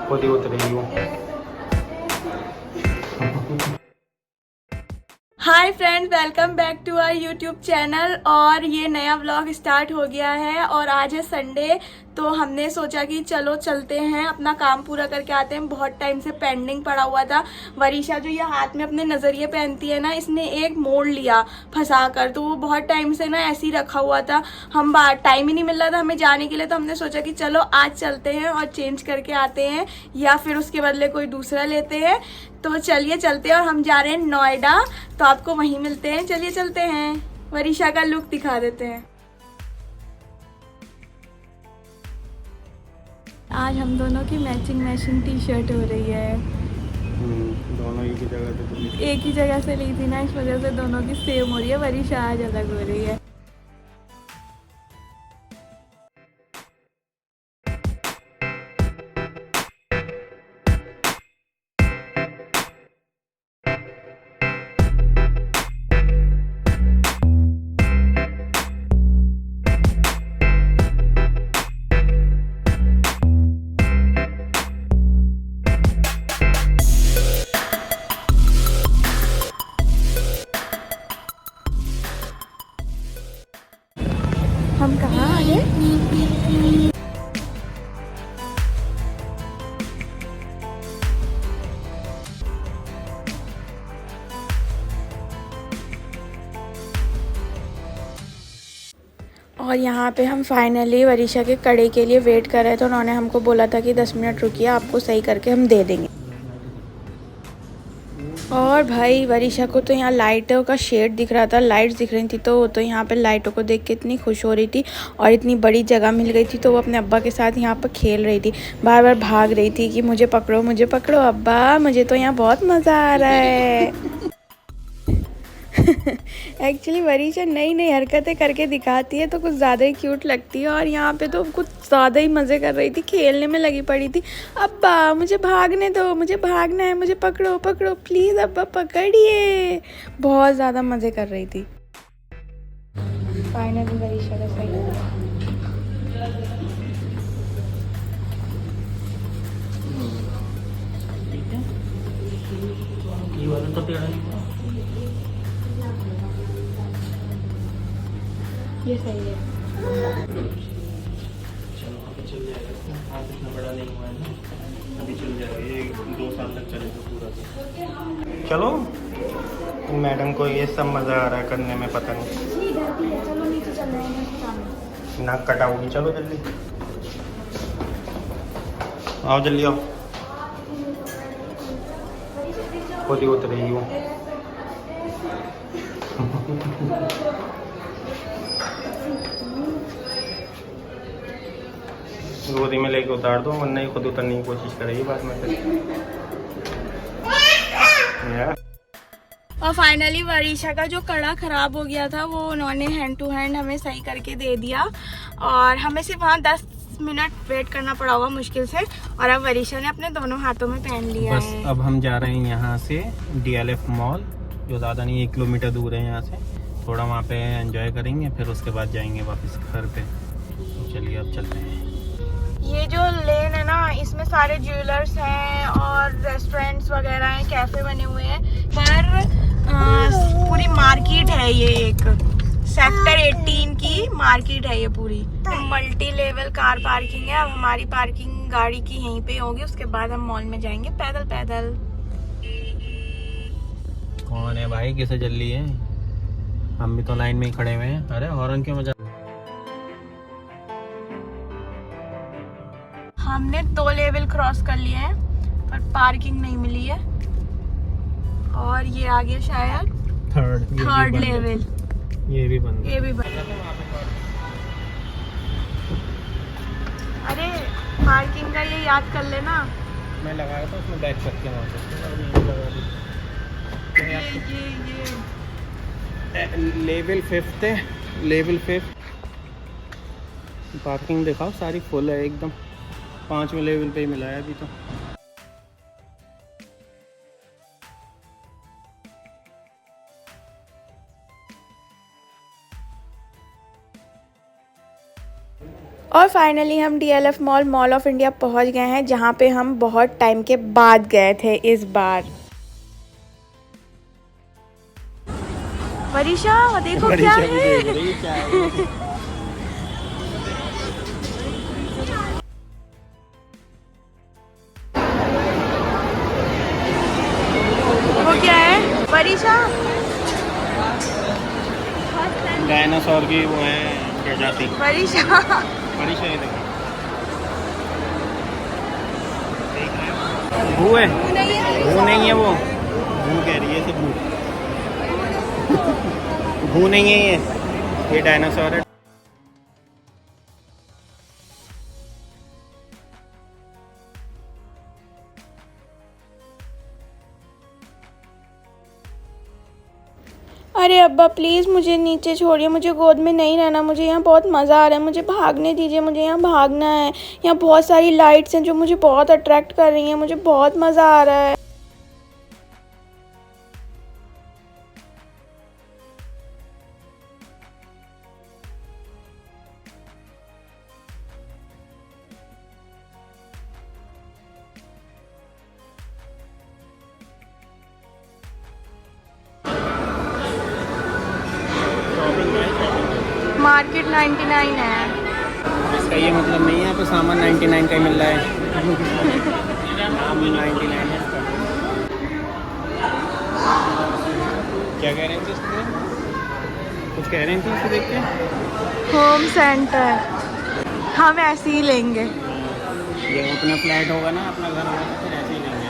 खुद ही उतरी हूँ। Hi friend, welcome back to our YouTube channel. और ये नया व्लॉग स्टार्ट हो गया है और आज है संडे, तो हमने सोचा कि चलो चलते हैं, अपना काम पूरा करके आते हैं। बहुत टाइम से पेंडिंग पड़ा हुआ था। वरीशा जो ये हाथ में अपने नज़रिए पहनती है ना, इसने एक मोड़ लिया फंसा कर, तो वो बहुत टाइम से ना ऐसे ही रखा हुआ था। हम टाइम ही नहीं मिल रहा था हमें जाने के लिए, तो हमने सोचा कि चलो आज चलते हैं और चेंज करके आते हैं, या फिर उसके बदले कोई दूसरा लेते हैं। तो चलिए चलते हैं, और हम जा रहे हैं नोएडा, तो आपको वहीं मिलते हैं। चलिए चलते हैं, वरीशा का लुक दिखा देते हैं। आज हम दोनों की मैचिंग टी शर्ट हो रही है। दोनों एक ही जगह से एक ही जगह से ली थी ना, इस वजह से दोनों की सेम हो रही है। वरीशा आज अलग हो रही है। हम कहाँ आ गए? और यहाँ पे हम फाइनली वरीशा के कड़े के लिए वेट कर रहे थे। उन्होंने हमको बोला था कि 10 मिनट रुकिए, आपको सही करके हम दे देंगे। और भाई वरीशा को तो यहाँ लाइटों का शेड दिख रहा था, लाइट्स दिख रही थी, तो वो तो यहाँ पे लाइटों को देख के इतनी खुश हो रही थी। और इतनी बड़ी जगह मिल गई थी, तो वो अपने अब्बा के साथ यहाँ पर खेल रही थी, बार बार भाग रही थी कि मुझे पकड़ो अब्बा, मुझे तो यहाँ बहुत मज़ा आ रहा है। एक्चुअली वरीशा नई नई हरकतें करके दिखाती है तो कुछ ज़्यादा ही क्यूट लगती है। और यहाँ पे तो कुछ ज़्यादा ही मज़े कर रही थी, खेलने में लगी पड़ी थी। अब्बा मुझे भागने दो, मुझे भागना है, मुझे पकड़ो प्लीज़ अब्बा, पकड़िए। बहुत ज़्यादा मज़े कर रही थी। फाइनली वरीशा का सही हो गया। ये वाला तो टेढ़ा नहीं हुआ। ये सही है। चलो अभी चल जाएगा, हाथ इतना बड़ा नहीं हुआ है ना, अभी चल जाएगा, ये 2 साल तक चलेगा पूरा। चलो, मैडम को ये सब मज़ा आ रहा है करने में, पता नहीं। चलो नीचे चल रहे हैं। नाक कटाओगी, चलो जल्दी आओ, जल्दी आओ। खुद ही उतरी हूँ। गोदी में लेके उतार दो, वरना ही खुद उतरने की कोशिश करेगी बाद में फिर। और फाइनली वरीशा का जो कड़ा ख़राब हो गया था, वो उन्होंने हैंड टू हैंड हमें सही करके दे दिया। और हमें सिर्फ वहाँ 10 मिनट वेट करना पड़ा हुआ मुश्किल से, और अब वरीशा ने अपने दोनों हाथों में पहन लिया बस है। अब हम जा रहे हैं यहाँ से DLF मॉल, जो ज़्यादा नहीं 1 किलोमीटर दूर है यहाँ से। थोड़ा वहाँ पे एंजॉय करेंगे, फिर उसके बाद जाएंगे वापस घर पे। तो चलिए अब चलते हैं। ये जो लेन है ना, इसमें सारे ज्वेलर्स हैं और रेस्टोरेंट्स वगैरह हैं, कैफे बने हुए हैं, पर पूरी मार्केट है। ये एक सेक्टर 18 की मार्केट है ये पूरी। मल्टी लेवल कार पार्किंग है। अब हमारी पार्किंग गाड़ी की यहीं पे होगी, उसके बाद हम मॉल में जाएंगे पैदल पैदल। कौन है भाई, किसे जल्दी है? हम भी तो लाइन में ही खड़े हुए हैं। अरे हॉर्न क्यों बजा? हमने 2 लेवल क्रॉस कर लिए हैं, पर पार्किंग नहीं मिली है। और ये आगे शायद थर्ड लेवल। ये भी बंद है। ये भी बंद। अरे पार्किंग का ये याद कर लेना। मैं लगाया था उसमें बैक करके वहाँ पे। लेवल 5 है, लेवल 5। पार्किंग दिखाओ, सारी फुल है एकदम। 5वें लेवल पे ही मिला है अभी तो। और फाइनली हम DLF mall mall of India पहुंच गए हैं, जहां पे हम बहुत टाइम के बाद गए थे इस बार। वरीशा देखो क्या है। वो क्या है वरीशा? डायनासोर की वो है प्रजाति। वरीशा ये देखो भू है, भू नहीं है वो, भू कह रही है इसे, भू नहीं है ये डायनासोर है। अरे अब्बा प्लीज़ मुझे नीचे छोड़िए, मुझे गोद में नहीं रहना, मुझे यहाँ बहुत मज़ा आ रहा है, मुझे भागने दीजिए, मुझे यहाँ भागना है। यहाँ बहुत सारी लाइट्स हैं जो मुझे बहुत अट्रैक्ट कर रही हैं, मुझे बहुत मज़ा आ रहा है। मार्केट 99 है। इसका ये मतलब नहीं है यहाँ पे सामान 99 का ही मिल रहा है। नाम 99 है इसका। क्या कह रहे थे इसमें? कुछ कह रहे थे इसको देख के? होम सेंटर हम ऐसे ही लेंगे। ये अपना फ्लैट होगा ना, अपना घर होगा तो फिर ऐसे ही लेंगे।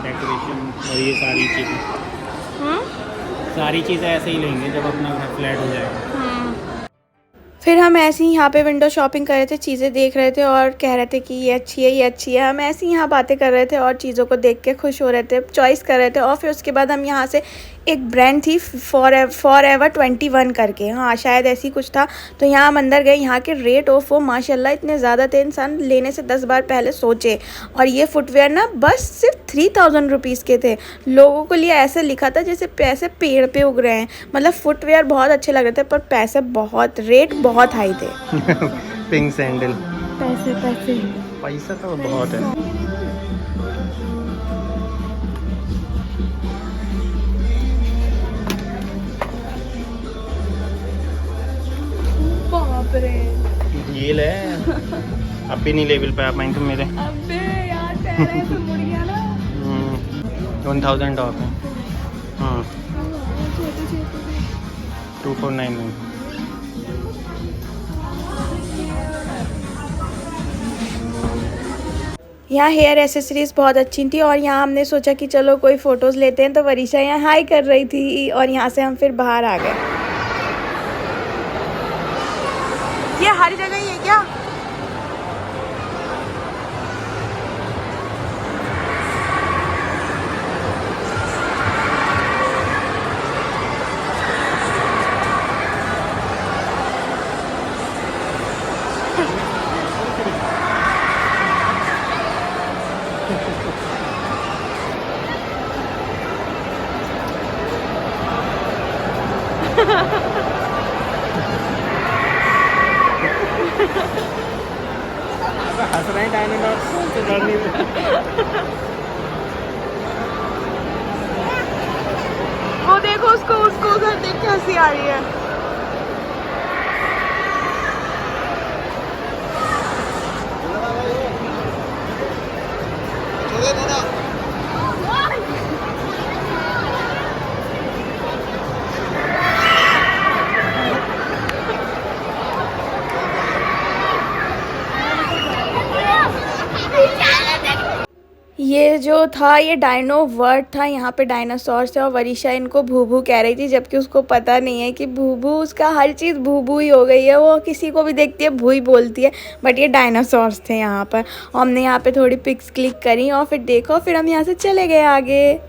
डेकोरेशन और ये सारी चीज़ें ऐसे ही लेंगे जब अपना घर फ्लैट हो जाएगा। फिर हम ऐसे ही यहाँ पे विंडो शॉपिंग कर रहे थे, चीज़ें देख रहे थे और कह रहे थे कि ये अच्छी है, ये अच्छी है। हम ऐसे ही यहाँ बातें कर रहे थे और चीज़ों को देख के खुश हो रहे थे, चॉइस कर रहे थे। और फिर उसके बाद हम यहाँ से एक ब्रांड थी फॉरएवर 21 करके, हाँ शायद ऐसी कुछ था, तो यहाँ हम अंदर गए। यहाँ के रेट ऑफ वो माशाल्लाह इतने ज़्यादा थे, इंसान लेने से 10 बार पहले सोचे। और ये फुटवेयर ना बस सिर्फ 3000 रुपीज़ के थे। लोगों को लिए ऐसे लिखा था जैसे पैसे पेड़ पे उग रहे हैं। मतलब फुटवेयर बहुत अच्छे लग रहे थे, पर पैसे बहुत, रेट बहुत हाई थे। पिंक सैंडल, पैसा तो बहुत है। बाप रे, ये ले अब भी नहीं लेवल पे आ पाएंगे तुम मेरे। अबे यार तेरा ये तो मुड़ गया ना। 1000 ऑफ है। 2499। यहाँ हेयर एसेसरीज बहुत अच्छी थी और यहाँ हमने सोचा कि चलो कोई फ़ोटोज़ लेते हैं, तो वरीशा यहाँ हाई कर रही थी और यहाँ से हम फिर बाहर आ गए। ये हर जगह ही है क्या? हंस रहे हैं डायनासोर से डरने में। वो देखो उसको उधर देख के हंसी आ रही है। ये जो था ये डायनो वर्ड था, यहाँ पे डायनासोर से, और वरीशा इनको भूभू कह रही थी, जबकि उसको पता नहीं है कि भूभू, उसका हर चीज़ भूभू ही हो गई है। वो किसी को भी देखती है भू ही बोलती है, बट ये डायनासोर्स थे यहाँ पर। और हमने यहाँ पे थोड़ी पिक्स क्लिक करी और फिर देखो, फिर हम यहाँ से चले गए आगे।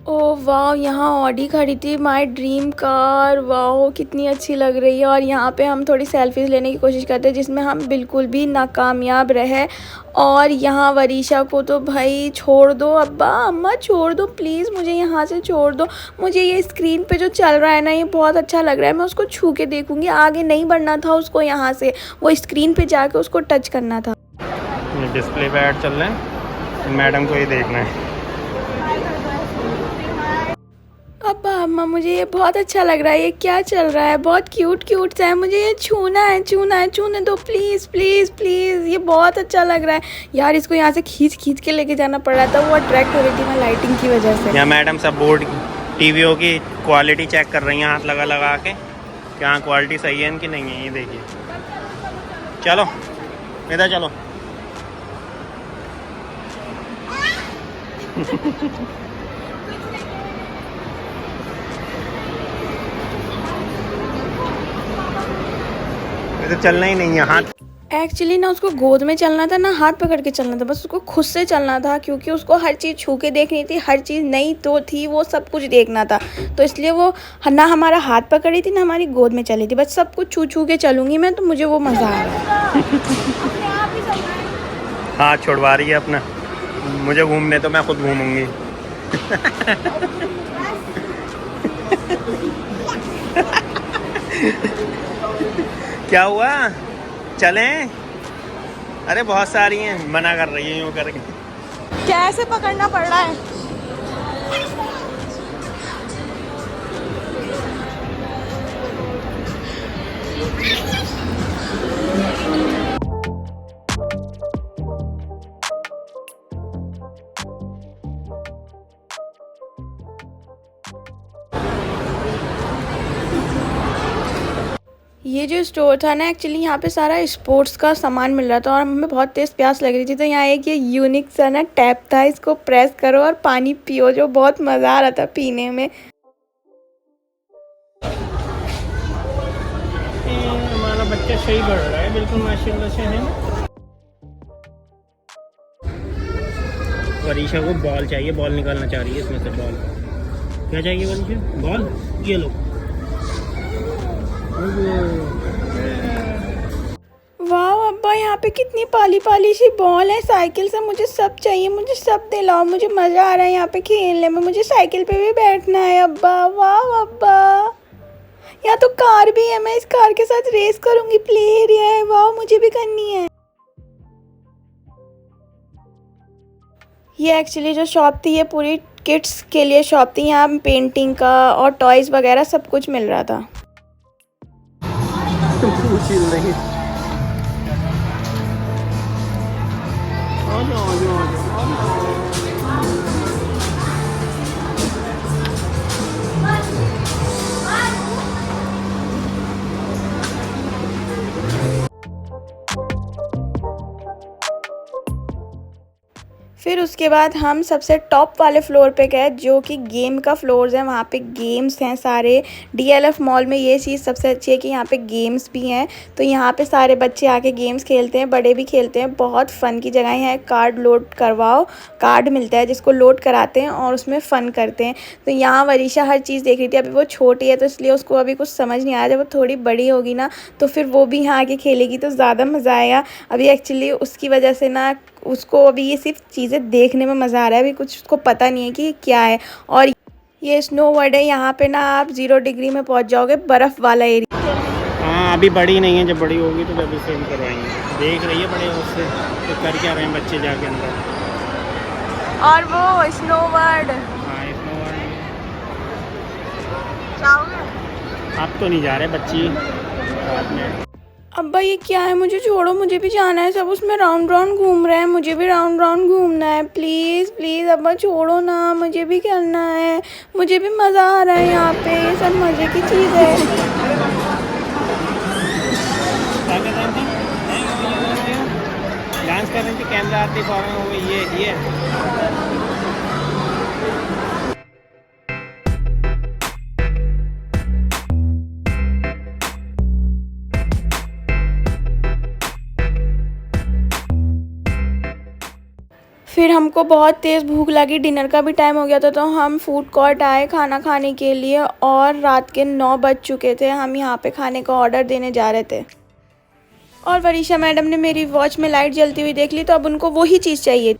ओह वाह, यहाँ ऑडी खड़ी थी, माय ड्रीम कार। वाह कितनी अच्छी लग रही है। और यहाँ पे हम थोड़ी सेल्फीज लेने की कोशिश करते हैं जिसमें हम बिल्कुल भी नाकामयाब रहे। और यहाँ वरीशा को तो भाई छोड़ दो, अब्बा अम्मा छोड़ दो प्लीज़, मुझे यहाँ से छोड़ दो। मुझे ये स्क्रीन पे जो चल रहा है ना, ये बहुत अच्छा लग रहा है। मैं उसको छू के देखूँगी, आगे नहीं बढ़ना था उसको, यहाँ से वो स्क्रीन पे जाके उसको टच करना था। डिस्प्ले पे ऐड चल रहे हैं, मैडम को ये देखना है। अब्बा अम्मा मुझे ये बहुत अच्छा लग रहा है, ये क्या चल रहा है, बहुत क्यूट क्यूट सा है, मुझे ये छूना है, छूने दो प्लीज़ प्लीज़ प्लीज़। ये बहुत अच्छा लग रहा है यार। इसको यहाँ से खींच के लेके जाना पड़ रहा था, वो अट्रैक्ट हो रही थी मैं लाइटिंग की वजह से। यहाँ मैडम सब बोर्ड टीवीओ की क्वालिटी चेक कर रही हैं हाथ लगा लगा के, क्या क्वालिटी सही है इनकी नहीं है। ये देखिए, चलो इधर चलो। तो चलना ही नहीं है हाथ। एक्चुअली ना उसको गोद में चलना था ना, हाथ पकड़ के चलना था, बस उसको खुद से चलना था, क्योंकि उसको हर चीज़ छू के देखनी थी, हर चीज़ नई तो थी, वो सब कुछ देखना था। तो इसलिए वो ना हमारा हाथ पकड़ी थी ना हमारी गोद में चली थी, बस सब कुछ छू के चलूँगी मैं, तो मुझे वो मज़ा आ रहा है। हाथ छुड़वा रही है अपना, मुझे घूमने तो मैं खुद घूमूंगी। क्या हुआ, चलें? अरे बहुत सारी हैं, मना कर रही है यूँ करके। कैसे पकड़ना पड़ रहा है। ये जो स्टोर था ना, एक्चुअली यहाँ पे सारा स्पोर्ट्स का सामान मिल रहा था और हमें बहुत तेज़ प्यास लग रही थी, तो यहाँ एक ये यूनिक सा ना टैप था, इसको प्रेस करो और पानी पियो, जो बहुत मज़ा आ रहा था पीने में। हमारा बच्चा सही बढ़ रहा है बिल्कुल माशाल्लाह से, है ना। वरीशा को बॉल चाहिए, बॉल निकालना चाह रही है इसमें से। बॉल क्या चाहिए वरीशा? बॉल, ये लो। वाह अब्बा, यहाँ पे कितनी पाली पाली सी बॉल है, साइकिल से मुझे सब चाहिए, मुझे सब दिलाओ, मुझे मज़ा आ रहा है यहाँ पे खेलने में, मुझे साइकिल पे भी बैठना है अब्बा। वाह अब्बा, यहाँ तो कार भी है, मैं इस कार के साथ रेस करूँगी, प्ले एरिया है, वाह मुझे भी करनी है। ये एक्चुअली जो शॉप थी, ये पूरी किड्स के लिए शॉप थी, यहाँ पेंटिंग का और टॉयज़ वगैरह सब कुछ मिल रहा था। नहीं। फिर उसके बाद हम सबसे टॉप वाले फ्लोर पे गए, जो कि गेम का फ्लोर्स है। वहाँ पे गेम्स हैं सारे। डीएलएफ मॉल में ये चीज़ सबसे अच्छी है कि यहाँ पे गेम्स भी हैं, तो यहाँ पे सारे बच्चे आके गेम्स खेलते हैं, बड़े भी खेलते हैं। बहुत फ़न की जगह है। कार्ड लोड करवाओ, कार्ड मिलता है जिसको लोड कराते हैं और उसमें फ़न करते हैं। तो यहाँ वरीशा हर चीज़ देख रही थी। अभी वो छोटी है तो इसलिए उसको अभी कुछ समझ नहीं आया, जब वो थोड़ी बड़ी होगी ना तो फिर वो भी यहाँ आके खेलेगी तो ज़्यादा मज़ा आएगा। अभी एक्चुअली उसकी वजह से ना उसको अभी ये सिर्फ चीज़ें देखने में मज़ा आ रहा है, अभी कुछ उसको पता नहीं है कि क्या है। और ये स्नो वर्ल्ड है, यहाँ पे ना आप 0 डिग्री में पहुँच जाओगे, बर्फ़ वाला एरिया। हाँ अभी बड़ी नहीं है, जब बड़ी होगी तो जब इसे हम करवाएंगे। देख रही है बड़े उससे तो कर क्या रहे हैं बच्चे जाके अंदर। और वो स्नो वर्ल्ड, हाँ स्नो वर्ल्ड जाओगे? अब तो नहीं जा रहे बच्ची बाद में। अब्बा ये क्या है, मुझे छोड़ो, मुझे भी जाना है। सब उसमें राउंड राउंड घूम रहे हैं, मुझे भी राउंड राउंड घूमना है। प्लीज़ प्लीज़ अब्बा छोड़ो ना, मुझे भी करना है, मुझे भी मज़ा आ रहा है यहाँ पे, ये सब मज़े की चीज़ है। डांस कर रही थी, कैमरा आते फौरन हो गई ये फिर हमको बहुत तेज़ भूख लगी, डिनर का भी टाइम हो गया था, तो हम फूड कोर्ट आए खाना खाने के लिए और रात के 9 बज चुके थे। हम यहाँ पे खाने का ऑर्डर देने जा रहे थे और वरीशा मैडम ने मेरी वॉच में लाइट जलती हुई देख ली, तो अब उनको वही चीज़ चाहिए।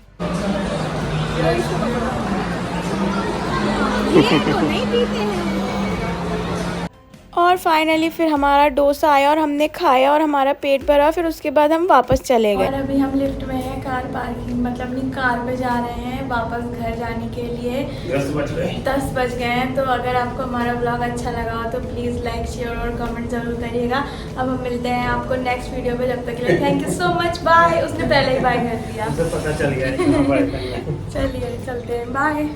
और फाइनली फिर हमारा डोसा आया और हमने खाया और हमारा पेट भरा। फिर उसके बाद हम वापस चले गए और अभी हम लिफ्ट में हैं, कार पार्किंग मतलब अपनी कार पे जा रहे हैं वापस घर जाने के लिए। 10 बज गए हैं। तो अगर आपको हमारा ब्लॉग अच्छा लगा हो तो प्लीज़ लाइक शेयर और कमेंट ज़रूर करिएगा। अब हम मिलते हैं आपको नेक्स्ट वीडियो पे, जब तक के लिए thank you so much, bye. उसने पहले ही बाय कर दिया, पता चल गया। चलिए चलते हैं, बाय।